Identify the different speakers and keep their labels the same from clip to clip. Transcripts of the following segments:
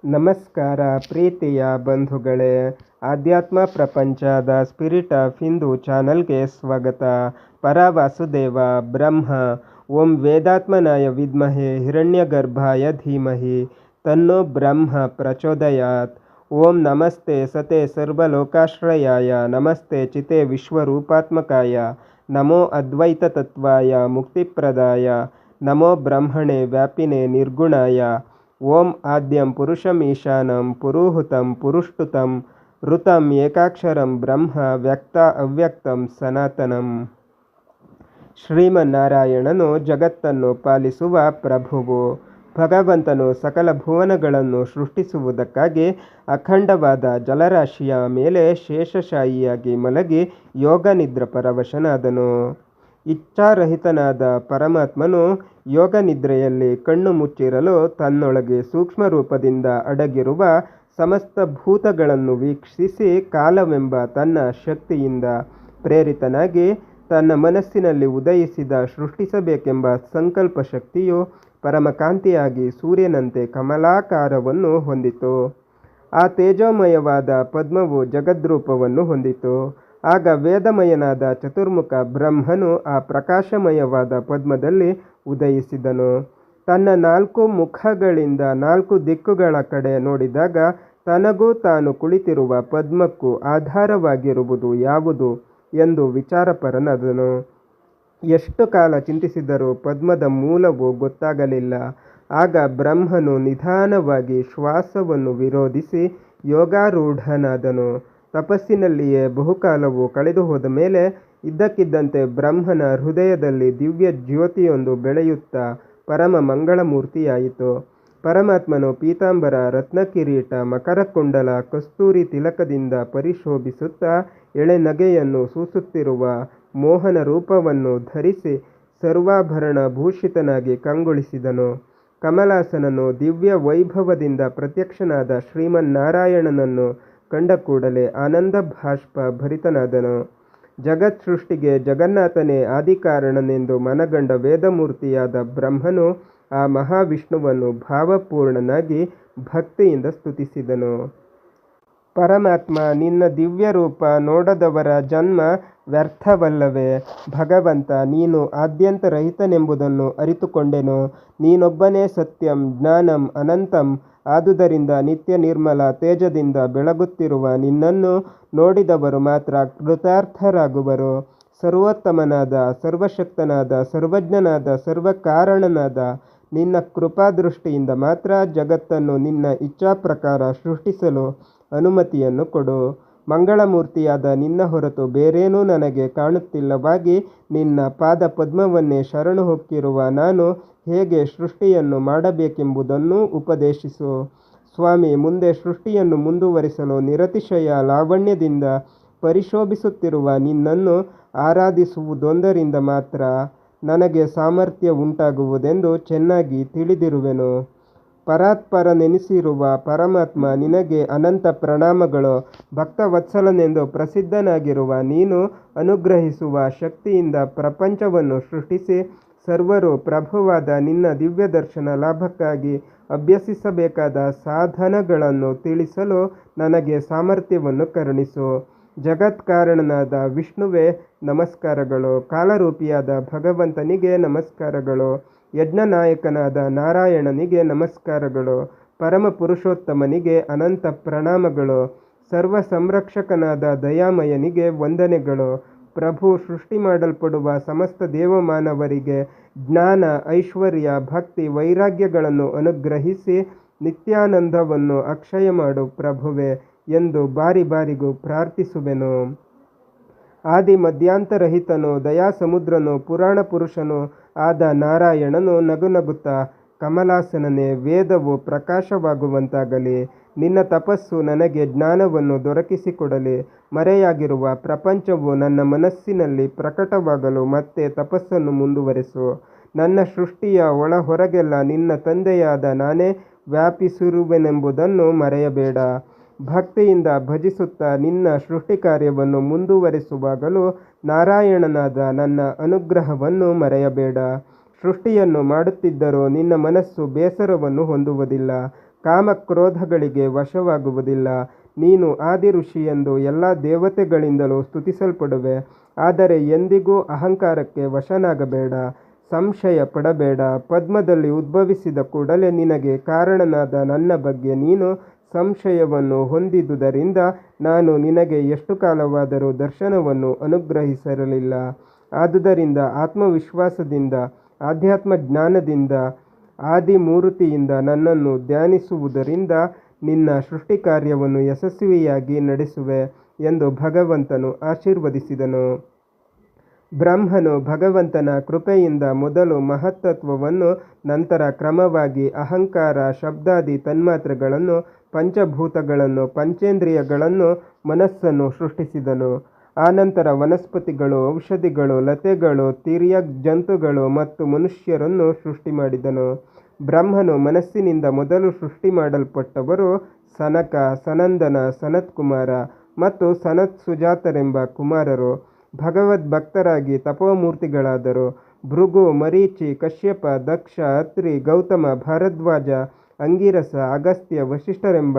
Speaker 1: ನಮಸ್ಕಾರ ಪ್ರೀತಿಯ ಬಂಧುಗಳೇ, ಆಧ್ಯಾತ್ಮ ಪ್ರಪಂಚದ ಸ್ಪಿರಿಟ್ ಆಫ್ ಹಿಂದೂ ಚಾನಲ್ಗೆ ಸ್ವಾಗತ. ಪರ ವಾಸುದೇವ ಬ್ರಹ್ಮ. ಓಂ ವೇದಾತ್ಮನಾಯ ವಿದ್ಮಹೆ ಹಿರಣ್ಯಗರ್ಭಾಯ ಧೀಮಹಿ ತನ್ನೋ ಬ್ರಹ್ಮ ಪ್ರಚೋದಯಾತ್. ಓಂ ನಮಸ್ತೆ ಸತೆ ಸರ್ವಲೋಕಾಶ್ರಯಾಯ ನಮಸ್ತೆ ಚಿತೆ ವಿಶ್ವರೂಪಾತ್ಮಕಾಯ ನಮೋ ಅದ್ವೈತ ತತ್ವಾಯ ಮುಕ್ತಿಪ್ರದಾಯ ನಮೋ ಬ್ರಹ್ಮಣೆ ವ್ಯಾಪಿನೆ ನಿರ್ಗುಣಾಯ. ಓಂ ಆದ್ಯಂ ಪುರುಷಮೀಶಾನಂ ಪುರುಹುತಂ ಪುರುಷ್ಟುತಂ ಋತಂ ಏಕಾಕ್ಷರಂ ಬ್ರಹ್ಮ ವ್ಯಕ್ತ ಅವ್ಯಕ್ತಂ ಸನಾತನಂ. ಶ್ರೀಮನ್ನಾರಾಯಣನು ಜಗತ್ತನ್ನು ಪಾಲಿಸುವ ಪ್ರಭುವು. ಭಗವಂತನು ಸಕಲ ಭುವನಗಳನ್ನು ಸೃಷ್ಟಿಸುವುದಕ್ಕಾಗಿ ಅಖಂಡವಾದ ಜಲರಾಶಿಯ ಮೇಲೆ ಶೇಷಶಾಹಿಯಾಗಿ ಮಲಗಿ ಯೋಗ ನಿದ್ರ ಪರವಶನಾದನು. ಇಚ್ಛಾರಹಿತನಾದ ಪರಮಾತ್ಮನು ಯೋಗ ನಿದ್ರೆಯಲ್ಲಿ ಕಣ್ಣು ಮುಚ್ಚಿರಲು ತನ್ನೊಳಗೆ ಸೂಕ್ಷ್ಮ ರೂಪದಿಂದ ಅಡಗಿರುವ ಸಮಸ್ತ ಭೂತಗಳನ್ನು ವೀಕ್ಷಿಸಿ ಕಾಲವೆಂಬ ತನ್ನ ಶಕ್ತಿಯಿಂದ ಪ್ರೇರಿತನಾಗಿ ತನ್ನ ಮನಸ್ಸಿನಲ್ಲಿ ಉದಯಿಸಿದ ಸೃಷ್ಟಿಸಬೇಕೆಂಬ ಸಂಕಲ್ಪ ಶಕ್ತಿಯು ಪರಮಕಾಂತಿಯಾಗಿ ಸೂರ್ಯನಂತೆ ಕಮಲಾಕಾರವನ್ನು ಹೊಂದಿತು. ಆ ತೇಜೋಮಯವಾದ ಪದ್ಮವು ಜಗದ್ರೂಪವನ್ನು ಹೊಂದಿತು. ಆಗ ವೇದಮಯನಾದ ಚತುರ್ಮುಖ ಬ್ರಹ್ಮನು ಆ ಪ್ರಕಾಶಮಯವಾದ ಪದ್ಮದಲ್ಲಿ ಉದಯಿಸಿದನು. ತನ್ನ 4 ಮುಖಗಳಿಂದ 4 ದಿಕ್ಕುಗಳ ಕಡೆ ನೋಡಿದಾಗ ತನಗೂ ತಾನು ಕುಳಿತಿರುವ ಪದ್ಮಕ್ಕೂ ಆಧಾರವಾಗಿರುವುದು ಯಾವುದು ಎಂದು ವಿಚಾರಪರನಾದನು. ಎಷ್ಟು ಕಾಲ ಚಿಂತಿಸಿದರೂ ಪದ್ಮದ ಮೂಲವು ಗೊತ್ತಾಗಲಿಲ್ಲ. ಆಗ ಬ್ರಹ್ಮನು ನಿಧಾನವಾಗಿ ಶ್ವಾಸವನ್ನು ವಿರೋಧಿಸಿ ಯೋಗಾರೂಢನಾದನು. ತಪಸ್ಸಿನಲ್ಲಿಯೇ ಬಹುಕಾಲವು ಕಳೆದು ಹೋದ ಮೇಲೆ ಇದ್ದಕ್ಕಿದ್ದಂತೆ ಬ್ರಹ್ಮನ ಹೃದಯದಲ್ಲಿ ದಿವ್ಯ ಜ್ಯೋತಿಯೊಂದು ಬೆಳೆಯುತ್ತಾ ಪರಮ ಮಂಗಳಮೂರ್ತಿಯಾಯಿತು. ಪರಮಾತ್ಮನು ಪೀತಾಂಬರ, ರತ್ನಕಿರೀಟ, ಮಕರಕುಂಡಲ, ಕಸ್ತೂರಿ ತಿಲಕದಿಂದ ಪರಿಶೋಭಿಸುತ್ತಾ ಎಳೆನಗೆಯನ್ನು ಸೂಸುತ್ತಿರುವ ಮೋಹನ ರೂಪವನ್ನು ಧರಿಸಿ ಸರ್ವಾಭರಣ ಭೂಷಿತನಾಗಿ ಕಂಗೊಳಿಸಿದನು. ಕಮಲಾಸನನು ದಿವ್ಯ ವೈಭವದಿಂದ ಪ್ರತ್ಯಕ್ಷನಾದ ಶ್ರೀಮನ್ನಾರಾಯಣನನ್ನು ಕಂಡ ಕೂಡಲೇ ಆನಂದ ಬಾಷ್ಪ ಭರಿತನಾದನು. ಜಗತ್ ಸೃಷ್ಟಿಗೆ ಜಗನ್ನಾಥನೇ ಆದಿಕಾರಣನೆಂದು ಮನಗಂಡ ವೇದಮೂರ್ತಿಯಾದ ಬ್ರಹ್ಮನು ಆ ಮಹಾವಿಷ್ಣುವನ್ನು ಭಾವಪೂರ್ಣನಾಗಿ ಭಕ್ತಿಯಿಂದ ಸ್ತುತಿಸಿದನು. ಪರಮಾತ್ಮ, ನಿನ್ನ ದಿವ್ಯ ರೂಪ ನೋಡದವರ ಜನ್ಮ ವ್ಯರ್ಥವಲ್ಲವೇ? ಭಗವಂತ, ನೀನು ಆದ್ಯಂತರಹಿತನೆಂಬುದನ್ನು ಅರಿತುಕೊಂಡೆನು. ನೀನೊಬ್ಬನೇ ಸತ್ಯಂ ಜ್ಞಾನಂ ಅನಂತಂ. ಆದುದರಿಂದ ನಿತ್ಯ ನಿರ್ಮಲ ತೇಜದಿಂದ ಬೆಳಗುತ್ತಿರುವ ನಿನ್ನನ್ನು ನೋಡಿದವರು ಮಾತ್ರ ಕೃತಾರ್ಥರಾಗುವರು. ಸರ್ವೋತ್ತಮನಾದ, ಸರ್ವಶಕ್ತನಾದ, ಸರ್ವಜ್ಞನಾದ, ಸರ್ವಕಾರಣನಾದ ನಿನ್ನ ಕೃಪಾದೃಷ್ಟಿಯಿಂದ ಮಾತ್ರ ಜಗತ್ತನ್ನು ನಿನ್ನ ಇಚ್ಛಾಪ್ರಕಾರ ಸೃಷ್ಟಿಸಲು ಅನುಮತಿಯನ್ನು ಕೊಡು. ಮಂಗಳಮೂರ್ತಿಯಾದ ನಿನ್ನ ಹೊರತು ಬೇರೇನೂ ನನಗೆ ಕಾಣುತ್ತಿಲ್ಲವಾಗಿ ನಿನ್ನ ಪಾದ ಪದ್ಮವನ್ನೇ ಶರಣು ಹೊಕ್ಕಿರುವ ನಾನು ಹೇಗೆ ಸೃಷ್ಟಿಯನ್ನು ಮಾಡಬೇಕೆಂಬುದನ್ನು ಉಪದೇಶಿಸು. ಸ್ವಾಮಿ, ಮುಂದೆ ಸೃಷ್ಟಿಯನ್ನು ಮುಂದುವರಿಸಲು ನಿರತಿಶಯ ಲಾವಣ್ಯದಿಂದ ಪರಿಶೋಭಿಸುತ್ತಿರುವ ನಿನ್ನನ್ನು ಆರಾಧಿಸುವುದೊಂದರಿಂದ ಮಾತ್ರ ನನಗೆ ಸಾಮರ್ಥ್ಯ ಉಂಟಾಗುವುದೆಂದು ಚೆನ್ನಾಗಿ ತಿಳಿದಿರುವೆನು. ಪರಾತ್ಪರನೆನಿಸಿರುವ ಪರಮಾತ್ಮ, ನಿನಗೆ ಅನಂತ ಪ್ರಣಾಮಗಳು. ಭಕ್ತವತ್ಸಲನೆಂದು ಪ್ರಸಿದ್ಧನಾಗಿರುವ ನೀನು ಅನುಗ್ರಹಿಸುವ ಶಕ್ತಿಯಿಂದ ಪ್ರಪಂಚವನ್ನು ಸೃಷ್ಟಿಸಿ ಸರ್ವರು ಪ್ರಭುವಾದ ನಿನ್ನ ದಿವ್ಯ ದರ್ಶನ ಲಾಭಕ್ಕಾಗಿ ಅಭ್ಯಸಿಸಬೇಕಾದ ಸಾಧನಗಳನ್ನು ತಿಳಿಸಲು ನನಗೆ ಸಾಮರ್ಥ್ಯವನ್ನು ಕರುಣಿಸು. ಜಗತ್ಕಾರಣನಾದ ವಿಷ್ಣುವೇ ನಮಸ್ಕಾರಗಳು. ಕಾಲರೂಪಿಯಾದ ಭಗವಂತನಿಗೆ ನಮಸ್ಕಾರಗಳು. ಯಜ್ಞನಾಯಕನಾದ ನಾರಾಯಣನಿಗೆ ನಮಸ್ಕಾರಗಳು. ಪರಮ ಪುರುಷೋತ್ತಮನಿಗೆ ಅನಂತ ಪ್ರಣಾಮಗಳು. ಸರ್ವ ಸಂರಕ್ಷಕನಾದ ದಯಾಮಯನಿಗೆ ವಂದನೆಗಳು. ಪ್ರಭು, ಸೃಷ್ಟಿ ಮಾಡಲ್ಪಡುವ ಸಮಸ್ತ ದೇವಮಾನವರಿಗೆ ಜ್ಞಾನ, ಐಶ್ವರ್ಯ, ಭಕ್ತಿ, ವೈರಾಗ್ಯಗಳನ್ನು ಅನುಗ್ರಹಿಸಿ ನಿತ್ಯಾನಂದವನ್ನು ಅಕ್ಷಯ ಮಾಡು ಪ್ರಭುವೆ ಎಂದು ಬಾರಿ ಬಾರಿಗೂ ಪ್ರಾರ್ಥಿಸುವೆನು. ಆದಿ ಮಧ್ಯಾಂತರಹಿತನು, ದಯಾಸಮುದ್ರನು, ಪುರಾಣ ಪುರುಷನು ಆದ ನಾರಾಯಣನು ನಗುನಗುತ್ತಾ, ಕಮಲಾಸನನೇ, ವೇದವು ಪ್ರಕಾಶವಾಗುವಂತಾಗಲಿ. ನಿನ್ನ ತಪಸ್ಸು ನನಗೆ ಜ್ಞಾನವನ್ನು ದೊರಕಿಸಿಕೊಡಲಿ. ಮರೆಯಾಗಿರುವ ಪ್ರಪಂಚವು ನನ್ನ ಮನಸ್ಸಿನಲ್ಲಿ ಪ್ರಕಟವಾಗಲು ಮತ್ತೆ ತಪಸ್ಸನ್ನು ಮುಂದುವರೆಸು. ನನ್ನ ಸೃಷ್ಟಿಯ ಒಳ ಹೊರಗೆಲ್ಲ ನಿನ್ನ ತಂದೆಯಾದ ನಾನೇ ವ್ಯಾಪಿಸಿರುವೆನೆಂಬುದನ್ನು ಮರೆಯಬೇಡ. ಭಕ್ತಿಯಿಂದ ಭಜಿಸುತ್ತಾ ನಿನ್ನ ಸೃಷ್ಟಿ ಕಾರ್ಯವನ್ನು ಮುಂದುವರಿಸುವಾಗಲೂ ನಾರಾಯಣನಾದ ನನ್ನ ಅನುಗ್ರಹವನ್ನು ಮರೆಯಬೇಡ. ಸೃಷ್ಟಿಯನ್ನು ಮಾಡುತ್ತಿದ್ದರೂ ನಿನ್ನ ಮನಸ್ಸು ಬೇಸರವನ್ನು ಹೊಂದುವುದಿಲ್ಲ. ಕಾಮಕ್ರೋಧಗಳಿಗೆ ವಶವಾಗುವುದಿಲ್ಲ. ನೀನು ಆದಿ ಋಷಿಯೆಂದು ಎಲ್ಲ ದೇವತೆಗಳಿಂದಲೂ ಸ್ತುತಿಸಲ್ಪಡುವೆ. ಆದರೆ ಎಂದಿಗೂ ಅಹಂಕಾರಕ್ಕೆ ವಶನಾಗಬೇಡ, ಸಂಶಯ ಪಡಬೇಡ. ಪದ್ಮದಲ್ಲಿ ಉದ್ಭವಿಸಿದ ಕೂಡಲೇ ನಿನಗೆ ಕಾರಣನಾದ ನನ್ನ ಬಗ್ಗೆ ನೀನು ಸಂಶಯವನ್ನು ಹೊಂದಿದುದರಿಂದ ನಾನು ನಿನಗೆ ಎಷ್ಟು ಕಾಲವಾದರೂ ದರ್ಶನವನ್ನು ಅನುಗ್ರಹಿಸಿರಲಿಲ್ಲ. ಆದುದರಿಂದ ಆತ್ಮವಿಶ್ವಾಸದಿಂದ, ಆಧ್ಯಾತ್ಮ ಜ್ಞಾನದಿಂದ, ಆದಿಮೂರುತಿಯಿಂದ ನನ್ನನ್ನು ಧ್ಯಾನಿಸುವುದರಿಂದ ನಿನ್ನ ಸೃಷ್ಟಿ ಕಾರ್ಯವನ್ನು ಯಶಸ್ವಿಯಾಗಿ ನಡೆಸುವೆ ಎಂದು ಭಗವಂತನು ಆಶೀರ್ವದಿಸಿದನು. ಬ್ರಹ್ಮನು ಭಗವಂತನ ಕೃಪೆಯಿಂದ ಮೊದಲು ಮಹತ್ತತ್ವವನ್ನು, ನಂತರ ಕ್ರಮವಾಗಿ ಅಹಂಕಾರ, ಶಬ್ದಾದಿ ತನ್ಮಾತ್ರೆಗಳನ್ನು, ಪಂಚಭೂತಗಳನ್ನು, ಪಂಚೇಂದ್ರಿಯಗಳನ್ನು, ಮನಸ್ಸನ್ನು ಸೃಷ್ಟಿಸಿದನು. ಆನಂತರ ವನಸ್ಪತಿಗಳು, ಔಷಧಿಗಳು, ಲತೆಗಳು, ತಿರ್ಯಕ್ ಜಂತುಗಳು ಮತ್ತು ಮನುಷ್ಯರನ್ನು ಸೃಷ್ಟಿ ಮಾಡಿದನು. ಬ್ರಹ್ಮನು ಮನಸ್ಸಿನಿಂದ ಮೊದಲು ಸೃಷ್ಟಿ ಮಾಡಲ್ಪಟ್ಟವರು ಸನಕ, ಸನಂದನ, ಸನತ್ಕುಮಾರ ಮತ್ತು ಸನತ್ ಸುಜಾತರೆಂಬ ಕುಮಾರರು ಭಗವದ್ಭಕ್ತರಾಗಿ ತಪೋಮೂರ್ತಿಗಳಾದರು. ಭೃಗು, ಮರೀಚಿ, ಕಶ್ಯಪ, ದಕ್ಷ, ಅತ್ರಿ, ಗೌತಮ, ಭಾರದ್ವಾಜ, ಅಂಗಿರಸ, ಅಗಸ್ತ್ಯ, ವಸಿಷ್ಠರೆಂಬ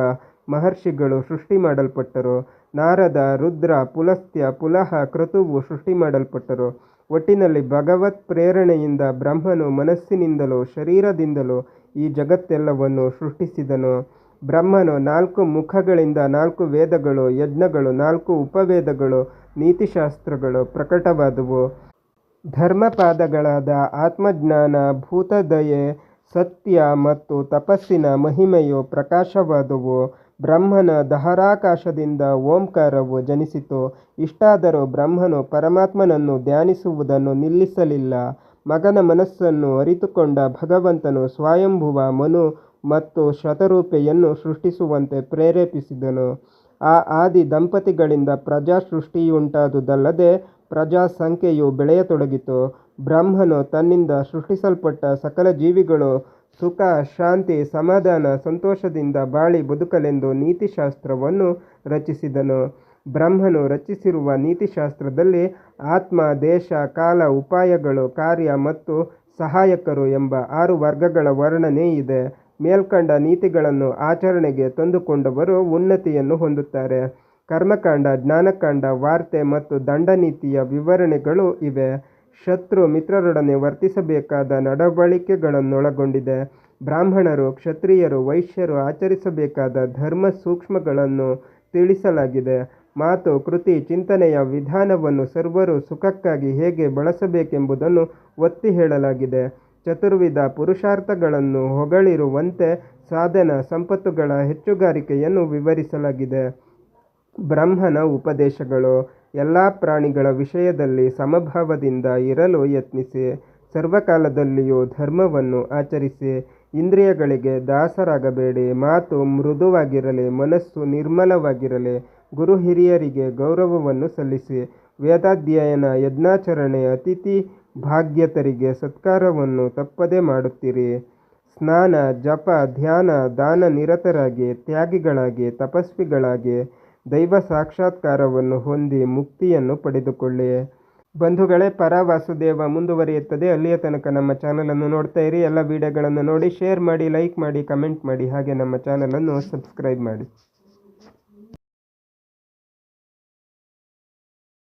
Speaker 1: ಮಹರ್ಷಿಗಳು ಸೃಷ್ಟಿ ಮಾಡಲ್ಪಟ್ಟರು. ನಾರದ, ರುದ್ರ, ಪುಲಸ್ತ್ಯ, ಪುಲಹ, ಕ್ರತುವು ಸೃಷ್ಟಿ ಮಾಡಲ್ಪಟ್ಟರು. ಒಟ್ಟಿನಲ್ಲಿ ಭಗವತ್ ಪ್ರೇರಣೆಯಿಂದ ಬ್ರಹ್ಮನು ಮನಸ್ಸಿನಿಂದಲೂ ಶರೀರದಿಂದಲೂ ಈ ಜಗತ್ತೆಲ್ಲವನ್ನು ಸೃಷ್ಟಿಸಿದನು. ಬ್ರಹ್ಮನು 4 ಮುಖಗಳಿಂದ 4 ವೇದಗಳು, ಯಜ್ಞಗಳು, 4 ಉಪವೇದಗಳು, ನೀತಿಶಾಸ್ತ್ರಗಳು ಪ್ರಕಟವಾದವು. ಧರ್ಮಪಾದಗಳಾದ ಆತ್ಮಜ್ಞಾನ, ಭೂತದಯೆ, ಸತ್ಯ ಮತ್ತು ತಪಸ್ಸಿನ ಮಹಿಮೆಯು ಪ್ರಕಾಶವಾದವು. ಬ್ರಹ್ಮನ ದಹರಾಕಾಶದಿಂದ ಓಂಕಾರವು ಜನಿಸಿತು. ಇಷ್ಟಾದರೂ ಬ್ರಹ್ಮನು ಪರಮಾತ್ಮನನ್ನು ಧ್ಯಾನಿಸುವುದನ್ನು ನಿಲ್ಲಿಸಲಿಲ್ಲ. ಮಗನ ಮನಸ್ಸನ್ನು ಅರಿತುಕೊಂಡ ಭಗವಂತನು ಸ್ವಯಂಭುವ, ಮನು ಮತ್ತು ಶತರೂಪೆಯನ್ನು ಸೃಷ್ಟಿಸುವಂತೆ ಪ್ರೇರೇಪಿಸಿದನು. ಆ ಆದಿ ದಂಪತಿಗಳಿಂದ ಪ್ರಜಾ ಸೃಷ್ಟಿಯುಂಟಾದುದಲ್ಲದೆ ಪ್ರಜಾ ಸಂಖ್ಯೆಯು ಬೆಳೆಯತೊಡಗಿತು. ಬ್ರಹ್ಮನು ತನ್ನಿಂದ ಸೃಷ್ಟಿಸಲ್ಪಟ್ಟ ಸಕಲ ಜೀವಿಗಳು ಸುಖ, ಶಾಂತಿ, ಸಮಾಧಾನ, ಸಂತೋಷದಿಂದ ಬಾಳಿ ಬದುಕಲೆಂದು ನೀತಿಶಾಸ್ತ್ರವನ್ನು ರಚಿಸಿದನು. ಬ್ರಹ್ಮನು ರಚಿಸಿರುವ ನೀತಿಶಾಸ್ತ್ರದಲ್ಲಿ ಆತ್ಮ, ದೇಶ, ಕಾಲ, ಉಪಾಯಗಳು, ಕಾರ್ಯ ಮತ್ತು ಸಹಾಯಕರು ಎಂಬ 6 ವರ್ಗಗಳ ವರ್ಣನೆ ಇದೆ. ಮೇಲ್ಕಂಡ ನೀತಿಗಳನ್ನು ಆಚರಣೆಗೆ ತಂದುಕೊಂಡವರು ಉನ್ನತಿಯನ್ನು ಹೊಂದುತ್ತಾರೆ. ಕರ್ಮಕಾಂಡ, ಜ್ಞಾನಕಾಂಡ, ವಾರ್ತೆ ಮತ್ತು ದಂಡನೀತಿಯ ವಿವರಣೆಗಳು ಇವೆ. ಶತ್ರು ಮಿತ್ರರೊಡನೆ ವರ್ತಿಸಬೇಕಾದ ನಡವಳಿಕೆಗಳನ್ನೊಳಗೊಂಡಿದೆ. ಬ್ರಾಹ್ಮಣರು, ಕ್ಷತ್ರಿಯರು, ವೈಶ್ಯರು ಆಚರಿಸಬೇಕಾದ ಧರ್ಮ ಸೂಕ್ಷ್ಮಗಳನ್ನು ತಿಳಿಸಲಾಗಿದೆ. ಮಾತು, ಕೃತಿ, ಚಿಂತನೆಯ ವಿಧಾನವನ್ನು ಸರ್ವರೂ ಸುಖಕ್ಕಾಗಿ ಹೇಗೆ ಬಳಸಬೇಕೆಂಬುದನ್ನು ಒತ್ತಿ ಹೇಳಲಾಗಿದೆ. ಚತುರ್ವಿಧ ಪುರುಷಾರ್ಥಗಳನ್ನು ಹೊಗಳಿರುವಂತೆ ಸಾಧನ ಸಂಪತ್ತುಗಳ ಹೆಚ್ಚುಗಾರಿಕೆಯನ್ನು ವಿವರಿಸಲಾಗಿದೆ. ಬ್ರಹ್ಮನ ಉಪದೇಶಗಳು: ಎಲ್ಲ ಪ್ರಾಣಿಗಳ ವಿಷಯದಲ್ಲಿ ಸಮಭಾವದಿಂದ ಇರಲು ಯತ್ನಿಸಿ. ಸರ್ವಕಾಲದಲ್ಲಿಯೂ ಧರ್ಮವನ್ನು ಆಚರಿಸಿ. ಇಂದ್ರಿಯಗಳಿಗೆ ದಾಸರಾಗಬೇಡಿ. ಮಾತು ಮೃದುವಾಗಿರಲಿ, ಮನಸ್ಸು ನಿರ್ಮಲವಾಗಿರಲಿ. ಗುರು ಹಿರಿಯರಿಗೆ ಗೌರವವನ್ನು ಸಲ್ಲಿಸಿ. ವೇದಾಧ್ಯಯನ, ಯಜ್ಞಾಚರಣೆ, ಅತಿಥಿ ಭಾಗ್ಯತರಿಗೆ ಸತ್ಕಾರವನ್ನು ತಪ್ಪದೆ ಮಾಡುತ್ತಿರಿ. ಸ್ನಾನ, ಜಪ, ಧ್ಯಾನ, ದಾನ ನಿರತರಾಗಿ, ತ್ಯಾಗಿಗಳಾಗಿ, ತಪಸ್ವಿಗಳಾಗಿ, ದೈವ ಸಾಕ್ಷಾತ್ಕಾರವನ್ನು ಹೊಂದಿ ಮುಕ್ತಿಯನ್ನು ಪಡೆದುಕೊಳ್ಳಿ. ಬಂಧುಗಳೇ, ಪರವಾಸುದೇವ ಮುಂದುವರಿಯುತ್ತದೆ. ಅಲ್ಲಿಯ ತನಕ ನಮ್ಮ ಚಾನಲನ್ನು ನೋಡ್ತಾ ಇರಿ. ಎಲ್ಲ ವಿಡಿಯೋಗಳನ್ನು ನೋಡಿ, ಶೇರ್ ಮಾಡಿ, ಲೈಕ್ ಮಾಡಿ, ಕಮೆಂಟ್ ಮಾಡಿ, ಹಾಗೆ ನಮ್ಮ ಚಾನಲನ್ನು ಸಬ್ಸ್ಕ್ರೈಬ್ ಮಾಡಿ.